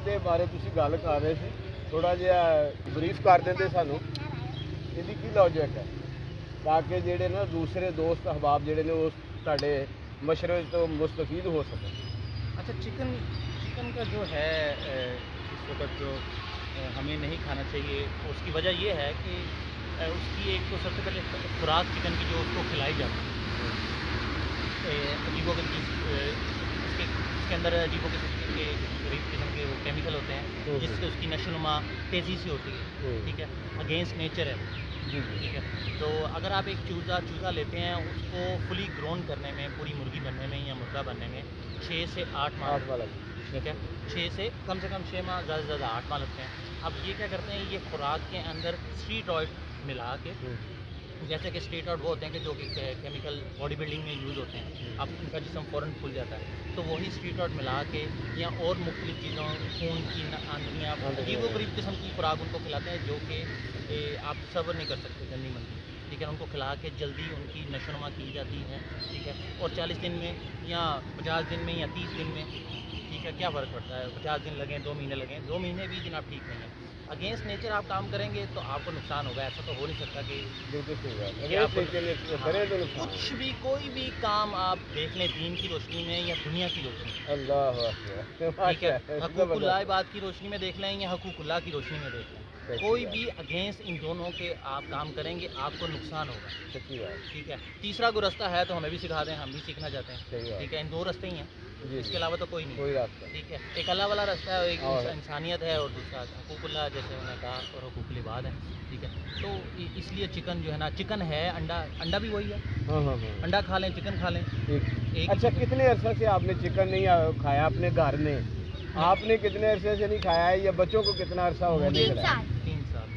ਦੇ ਬਾਰੇ ਤੁਸੀਂ ਗੱਲ ਕਰ ਰਹੇ ਸੀ, ਥੋੜਾ ਜਿਹਾ ਬਰੀਫ ਕਰ ਦਿੰਦੇ ਸਾਨੂੰ, ਇਹਦੀ ਕੀ ਲੌਜਿਕ ਹੈ ਤਾਂ ਕਿ ਜਿਹੜੇ ਨਾ ਦੂਸਰੇ ਦੋਸਤ ਅਹਿਬਾਬ ਜਿਹੜੇ ਨੇ ਉਹ ਤੁਹਾਡੇ مشورے تو مستفید ہو سکیں. اچھا چکن کا جو ہے اس وقت جو ہمیں نہیں کھانا چاہیے، اس کی وجہ یہ ہے کہ اس کی ایک تو سب سے پہلے خوراک چکن کی جو اس کو کھلائی جاتی ہے، عجیبوں کے اس کے اندر عجیبوں کے غریب قسم کے وہ کیمیکل ہوتے ہیں جس سے اس کی نشو نما تیزی سے ہوتی ہے. ٹھیک ہے، اگینسٹ نیچر ہے. ٹھیک ہے، تو اگر آپ ایک چوزا لیتے ہیں، اس کو فلی گرون کرنے میں، پوری مرغی بننے میں یا مرغا بننے میں 6 سے 8 ماہ. ٹھیک ہے، 6 سے کم 6 ماہ، زیادہ سے زیادہ 8 ماہ لگتے ہیں. اب یہ کیا کرتے ہیں، یہ خوراک کے اندر اسٹیرائڈ ملا کے، جیسے کہ اسٹیرائڈ وہ ہوتے ہیں کہ جو کہ کیمیکل باڈی بلڈنگ میں یوز ہوتے ہیں، اب ان کا جسم فوراً پھول جاتا ہے، تو وہی اسٹیرائڈ ملا کے یا اور مختلف چیزوں، خون کی آندھیاں، عجیب و غریب قسم کی خوراک ان کو کھلاتے ہیں جو کہ آپ صبر نہیں کر سکتے گندی مندی. ٹھیک ہے، ان کو کھلا کے جلدی ان کی نشو نما کی جاتی ہے. ٹھیک ہے، اور 40 دن میں یا 50 دن میں یا 30 دن میں، ٹھیک ہے، کیا فرق پڑتا ہے، 50 دن لگیں، 2 مہینے لگیں، 2 مہینے بھی جناب ٹھیک نہیں ہے. اگینسٹ نیچر آپ کام کریں گے تو آپ کو نقصان ہوگا. ایسا تو ہو نہیں سکتا کہ کچھ بھی کوئی بھی کام آپ دیکھ لیں دین کی روشنی میں یا دنیا کی روشنی میں. اللہ ٹھیک ہے، حقوق اللہ بات کی روشنی میں دیکھ لیں یا حقوق اللہ کی روشنی میں دیکھ لیں، کوئی بھی اگینسٹ ان دونوں کے آپ کام کریں گے آپ کو نقصان ہوگا. ٹھیک ہے، تیسرا کوئی رستہ ہے تو ہمیں بھی سکھا دیں، ہم بھی سیکھنا چاہتے ہیں. ٹھیک ہے، ان 2 رستے ہی ہیں، اس کے علاوہ تو کوئی نہیں. ٹھیک ہے، ایک اللہ والا رستہ ہے، ایک انسانیت ہے، اور دوسرا حقوق اللہ جیسے انہوں نے کہا، اور حقوق العباد ہے. ٹھیک ہے، تو اس لیے چکن جو ہے نا، چکن ہے، انڈا بھی وہی ہے. انڈا کھا لیں، چکن کھا لیں. اچھا، کتنے عرصے سے آپ نے چکن نہیں کھایا اپنے گھر میں؟ آپ نے کتنے عرصے سے نہیں کھایا ہے، یا بچوں کو کتنا عرصہ ہو گیا نہیں کھایا؟ 3 سال،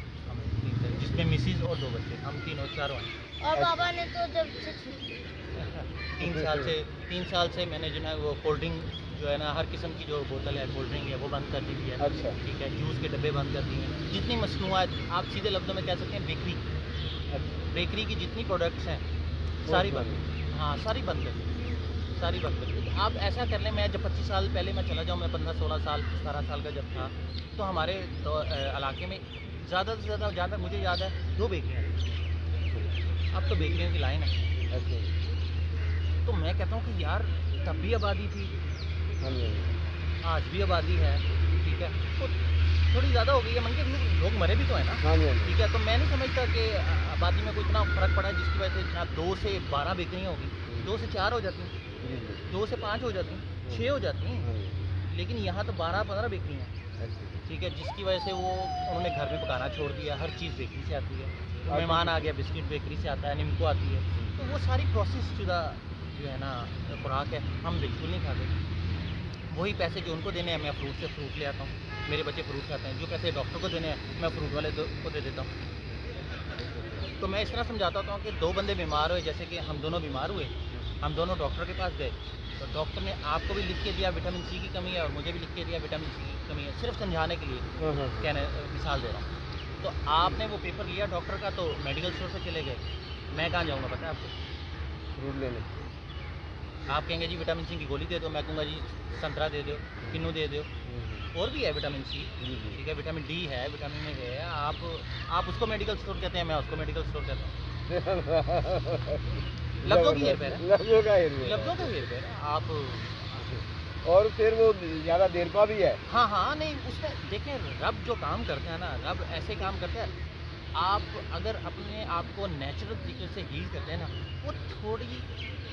جس میں مسز اور 2 بچے، ہم تینوں چاروں ہیں. اور بابا نے تو جب سے 3 سال سے میں نے جو ہے وہ کولڈ ڈرنک جو ہے نا، ہر قسم کی جو بوتل ہے کولڈ ڈرنک ہے وہ بند کر دی ہے. اچھا. ٹھیک ہے، جوس کے ڈبے بند کر دیے ہیں. جتنی مصنوعات، آپ سیدھے لفظوں میں کہہ سکتے ہیں بیکری کی جتنی پروڈکٹس ہیں ساری بند. ہاں، ساری بند کر دی. آپ ایسا کر لیں، میں جب 25 سال پہلے میں چلا جاؤں، میں 15 16 سال 17 سال کا جب تھا، تو ہمارے علاقے میں زیادہ سے زیادہ جہاں تک مجھے یاد ہے 2 بیکریاں تھیں. اب تو بیکریوں کی لائن ہے. تو میں کہتا ہوں کہ یار تب بھی آبادی تھی، آج بھی آبادی ہے. ٹھیک ہے، تو تھوڑی زیادہ ہو گئی ہے، من کے لوگ مرے بھی تو ہیں نا. ٹھیک ہے، تو میں نہیں سمجھتا کہ آبادی میں کوئی اتنا فرق پڑا ہے جس کی وجہ سے جناب 2 سے 12 بیکریاں ہوگی، 2 سے 4 ہو جاتی ہیں، 2 سے 5 ہو جاتی ہیں، 6 ہو جاتی ہیں. لیکن یہاں تو 12-15 بیکری ہیں. ٹھیک ہے، جس کی وجہ سے انہوں نے گھر میں پکانا چھوڑ دیا. ہر چیز بیکری سے آتی ہے. مہمان آ گیا، بسکٹ بیکری سے آتا ہے، نمکو آتی ہے. تو وہ ساری پروسیس شدہ جو ہے نا خوراک ہے، ہم بالکل نہیں کھاتے. وہی پیسے جو ان کو دینے ہیں، میں فروٹ سے فروٹ لے آتا ہوں، میرے بچے فروٹ کھاتے ہیں. جو پیسے ڈاکٹر کو دینے ہیں میں فروٹ والے کو دے دیتا ہوں. تو میں اس طرح سمجھاتا ہوں کہ 2 بندے بیمار ہوئے، جیسے کہ ہم دونوں بیمار ہوئے، ہم دونوں ڈاکٹر کے پاس گئے، تو ڈاکٹر نے آپ کو بھی لکھ کے دیا وٹامن سی کی کمی ہے، اور مجھے بھی لکھ کے دیا وٹامن سی کی کمی ہے. صرف سمجھانے کے لیے مثال دے رہا ہوں. تو آپ نے وہ پیپر لیا ڈاکٹر کا، تو میڈیکل اسٹور پہ چلے گئے. میں کہاں جاؤں گا پتہ ہے آپ کو؟ فروٹ لینے. آپ کہیں گے جی وٹامن سی کی گولی دے دو، میں کہوں گا جی سنترا دے دو، کنو دے دو. اور بھی ہے وٹامن سی. ٹھیک ہے، وٹامن ڈی ہے، وٹامن میں ہے. آپ اس کو میڈیکل اسٹور کہتے ہیں، میں اس کو میڈیکل اسٹور کہتا ہوں. لفظوں کی ہیر پھیر ہے. لفظوں کا ہیر پھیر ہے. آپ اور پھر وہ زیادہ دیر کا بھی ہے. ہاں نہیں، اس میں دیکھیں رب جو کام کرتے ہیں نا، رب ایسے کام کرتے ہیں. آپ اگر اپنے آپ کو نیچرل طریقے سے ہیل کرتے ہیں نا، وہ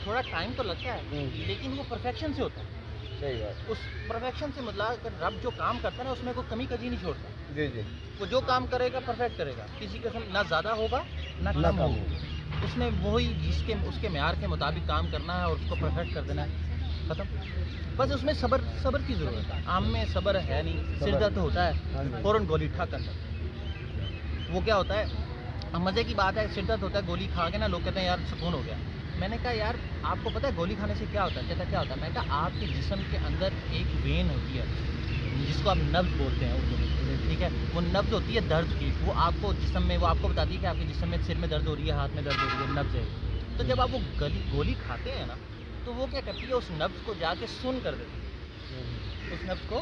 تھوڑا ٹائم تو لگتا ہے، لیکن وہ پرفیکشن سے ہوتا ہے. صحیح بات. اس پرفیکشن سے مطلب رب جو کام کرتا ہے نا، اس میں کوئی کمی کجی نہیں چھوڑتا. جی. وہ جو کام کرے گا پرفیکٹ کرے گا. کسی قسم نہ زیادہ ہوگا نہ کم ہوگا. اس نے وہی اس کے معیار کے مطابق کام کرنا ہے اور اس کو پرفیکٹ کر دینا ہے. ختم. بس اس میں صبر کی ضرورت ہے. عام میں صبر ہے نہیں، سر درد ہوتا ہے فوراً گولی ٹھا کر. وہ کیا ہوتا ہے، مزے کی بات ہے، سر درد ہوتا ہے، گولی کھا کے نا لوگ کہتے ہیں یار سکون ہو گیا. میں نے کہا یار آپ کو پتہ ہے گولی کھانے سے کیا ہوتا ہے؟ کہتا کیا ہوتا ہے؟ میں نے کہا آپ کے جسم کے اندر ایک وین ہوتی ہے جس کو آپ نبض بولتے ہیں اردو میں. ٹھیک ہے، وہ نبض ہوتی ہے درد کی. وہ آپ کو جسم میں، وہ آپ کو بتاتی ہے کہ آپ کے جسم میں سر میں درد ہو رہی ہے، ہاتھ میں درد ہو رہی ہے، نبض ہے. تو جب آپ وہ گولی کھاتے ہیں نا، تو وہ کیا کرتی ہے، اس نبض کو جا کے سن کر دیتی ہے. اس نبض کو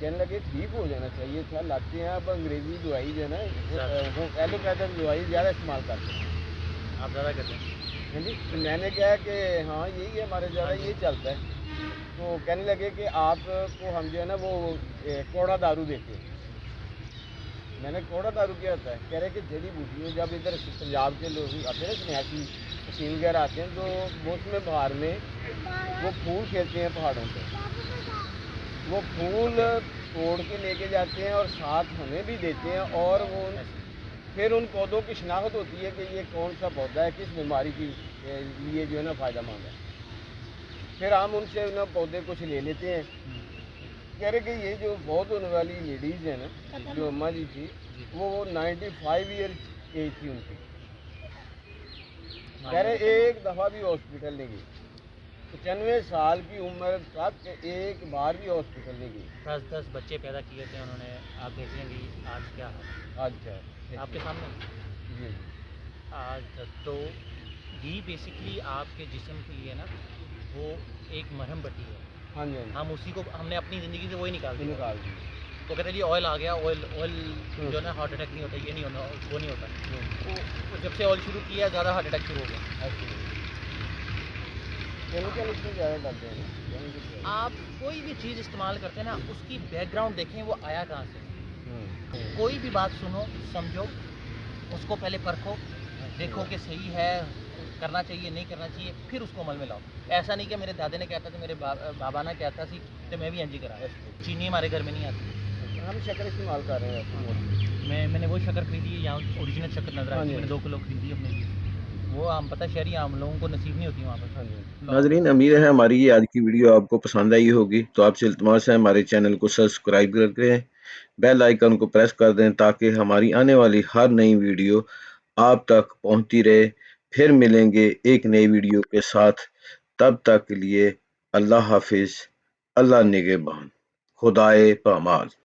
کہنے لگے ٹھیک ہو جانا چاہیے تھا، لاتے ہیں اب انگریزی دوائی جو ہے نا وہ ایلوپیتھک دوائی زیادہ استعمال کرتے ہیں. آپ زیادہ کرتے ہیں. ہاں جی، تو میں نے کہا کہ ہاں یہی ہے ہمارے زیادہ یہ چلتا ہے. تو کہنے لگے کہ آپ کو ہم جو ہے نا وہ کوڑا دارو دیتے ہیں. میں نے کوڑا دارو کیا ہوتا ہے؟ کہہ رہے کہ جڑی بوٹیوں جب ادھر پنجاب کے لوگ آتے ہیں نا سنیاسی حسین وغیرہ آتے ہیں تو موسم بہار میں وہ پھول کھیلتے ہیں پہاڑوں پہ، وہ پھول توڑ کے لے کے جاتے ہیں اور ساتھ ہمیں بھی دیتے ہیں، اور وہ پھر ان پودوں کی شناخت ہوتی ہے کہ یہ کون سا پودا ہے کس بیماری کی لیے جو ہے نا فائدہ مند ہے. پھر ہم ان سے انہیں پودے کچھ لے لیتے ہیں. کہہ رہے کہ یہ جو بہت ہونے والی لیڈیز ہیں نا جو اماں جی تھی وہ 95 ایئر ایج تھی ان کی. کہہ رہے ایک دفعہ بھی ہاسپٹل نہیں گئی، 95 سال کی عمر تک ایک بار بھی ہاسپٹل نہیں گئی. 10 بچے پیدا کیے تھے انہوں نے. آپ دیکھ لیں گے آج کیا ہے آج کیا ہے آپ کے سامنے. جی آج تو یہ بیسکلی آپ کے جسم کے لیے نا وہ ایک مرہم پٹی ہے. ہاں جی ہم اسی کو ہم نے اپنی زندگی سے وہی نکال دیا. نکال دی. وہ کہتے ہیں جی آئل آ گیا، آئل جو ہے نا ہارٹ اٹیک نہیں ہوتا، یہ نہیں ہونا، وہ نہیں ہوتا. وہ جب سے آئل شروع کیا زیادہ ہارٹ اٹیک شروع ہو گیا. کیمیکل اس میں زیادہ ڈالتے ہیں. آپ کوئی بھی چیز استعمال کرتے ہیں نا اس کی بیک گراؤنڈ دیکھیں وہ آیا کہاں سے. کوئی بھی بات سنو سمجھو اس کو پہلے پرکھو، دیکھو کہ صحیح ہے، کرنا چاہیے نہیں کرنا چاہیے، پھر اس کو عمل میں لاؤ. ایسا نہیں کہ میرے دادے نے کہتا تھا، میرے بابا نے کہتا سی تو میں بھی انجی کرا. چینی ہمارے گھر میں نہیں آتی. ہم شکر استعمال کر رہے ہیں. میں نے وہ شکر خریدی ہے یہاں اوریجنل شکر نظر آئی تھی، میں نے 2 کلو خریدی اپنے لیے. وہ ہم پتہ شہری عام لوگوں کو نصیب نہیں ہوتی وہاں پر. ناظرین، امید ہے ہماری یہ آج کی ویڈیو آپ کو پسند آئی ہوگی. تو آپ سے التماس ہے ہمارے چینل کو سبسکرائب کر کے بیل آئیکن کو پریس کر دیں تاکہ ہماری آنے والی ہر نئی ویڈیو آپ تک پہنچتی رہے. پھر ملیں گے ایک نئی ویڈیو کے ساتھ. تب تک کے لیے اللہ حافظ. اللہ نگہبان. خدائے پامال.